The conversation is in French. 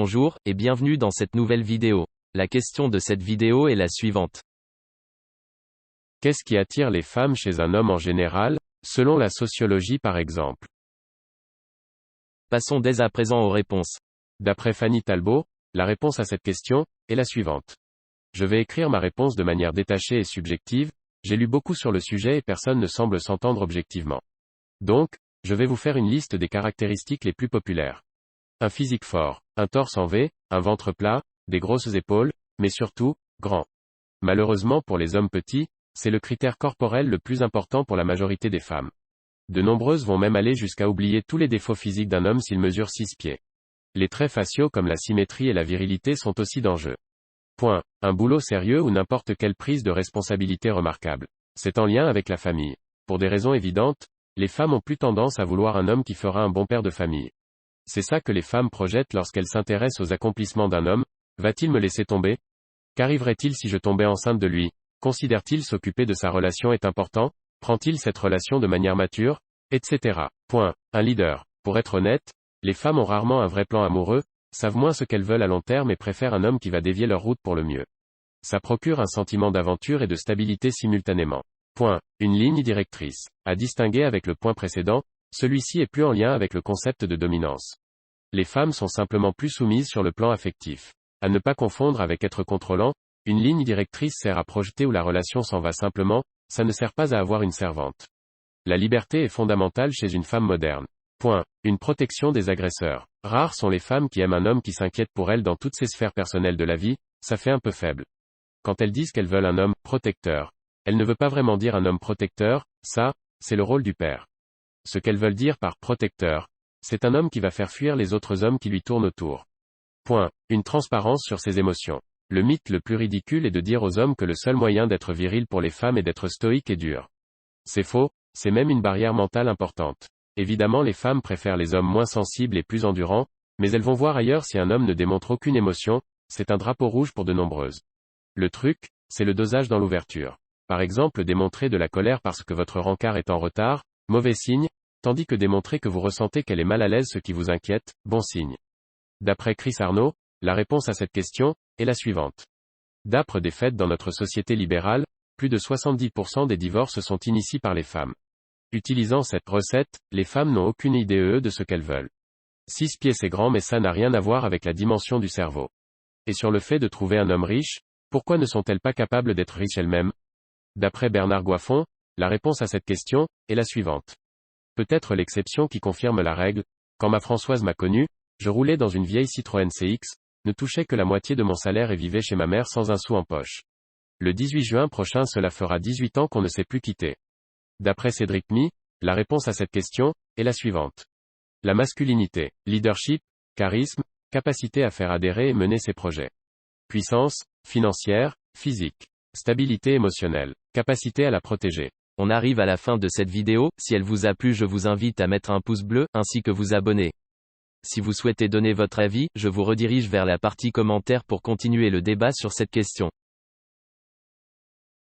Bonjour, et bienvenue dans cette nouvelle vidéo. La question de cette vidéo est la suivante. Qu'est-ce qui attire les femmes chez un homme en général, selon la sociologie par exemple? Passons dès à présent aux réponses. D'après Fanny Talbot, la réponse à cette question est la suivante. Je vais écrire ma réponse de manière détachée et subjective, j'ai lu beaucoup sur le sujet et personne ne semble s'entendre objectivement. Donc, je vais vous faire une liste des caractéristiques les plus populaires. Un physique fort, un torse en V, un ventre plat, des grosses épaules, mais surtout, grand. Malheureusement pour les hommes petits, c'est le critère corporel le plus important pour la majorité des femmes. De nombreuses vont même aller jusqu'à oublier tous les défauts physiques d'un homme s'il mesure 6 pieds. Les traits faciaux comme la symétrie et la virilité sont aussi d'enjeu. Point. Un boulot sérieux ou n'importe quelle prise de responsabilité remarquable. C'est en lien avec la famille. Pour des raisons évidentes, les femmes ont plus tendance à vouloir un homme qui fera un bon père de famille. C'est ça que les femmes projettent lorsqu'elles s'intéressent aux accomplissements d'un homme. Va-t-il me laisser tomber? Qu'arriverait-il si je tombais enceinte de lui? Considère-t-il s'occuper de sa relation est important? Prend-il cette relation de manière mature? Etc. Point. Un leader. Pour être honnête, les femmes ont rarement un vrai plan amoureux, savent moins ce qu'elles veulent à long terme et préfèrent un homme qui va dévier leur route pour le mieux. Ça procure un sentiment d'aventure et de stabilité simultanément. Point. Une ligne directrice. À distinguer avec le point précédent, celui-ci est plus en lien avec le concept de dominance. Les femmes sont simplement plus soumises sur le plan affectif. À ne pas confondre avec être contrôlant, une ligne directrice sert à projeter où la relation s'en va simplement, ça ne sert pas à avoir une servante. La liberté est fondamentale chez une femme moderne. Point. Une protection des agresseurs. Rares sont les femmes qui aiment un homme qui s'inquiète pour elles dans toutes ses sphères personnelles de la vie, ça fait un peu faible. Quand elles disent qu'elles veulent un homme protecteur, elles ne veulent pas vraiment dire un homme protecteur, ça, c'est le rôle du père. Ce qu'elles veulent dire par protecteur, c'est un homme qui va faire fuir les autres hommes qui lui tournent autour. Point. Une transparence sur ses émotions. Le mythe le plus ridicule est de dire aux hommes que le seul moyen d'être viril pour les femmes est d'être stoïque et dur. C'est faux, c'est même une barrière mentale importante. Évidemment les femmes préfèrent les hommes moins sensibles et plus endurants, mais elles vont voir ailleurs si un homme ne démontre aucune émotion, c'est un drapeau rouge pour de nombreuses. Le truc, c'est le dosage dans l'ouverture. Par exemple démontrer de la colère parce que votre rencard est en retard, mauvais signe, tandis que démontrer que vous ressentez qu'elle est mal à l'aise ce qui vous inquiète, bon signe. D'après Chris Arnaud, la réponse à cette question est la suivante. D'après des faits dans notre société libérale, plus de 70% des divorces sont initiés par les femmes. Utilisant cette recette, les femmes n'ont aucune idée de ce qu'elles veulent. 6 pieds c'est grand mais ça n'a rien à voir avec la dimension du cerveau. Et sur le fait de trouver un homme riche, pourquoi ne sont-elles pas capables d'être riches elles-mêmes? D'après Bernard Goiffon, la réponse à cette question est la suivante. Peut-être l'exception qui confirme la règle. Quand ma Françoise m'a connu, je roulais dans une vieille Citroën CX, ne touchais que la moitié de mon salaire et vivais chez ma mère sans un sou en poche. Le 18 juin prochain cela fera 18 ans qu'on ne s'est plus quitté. D'après Cédric Mee, la réponse à cette question est la suivante. La masculinité, leadership, charisme, capacité à faire adhérer et mener ses projets. Puissance, financière, physique. Stabilité émotionnelle, capacité à la protéger. On arrive à la fin de cette vidéo, si elle vous a plu je vous invite à mettre un pouce bleu, ainsi que vous abonner. Si vous souhaitez donner votre avis, je vous redirige vers la partie commentaires pour continuer le débat sur cette question.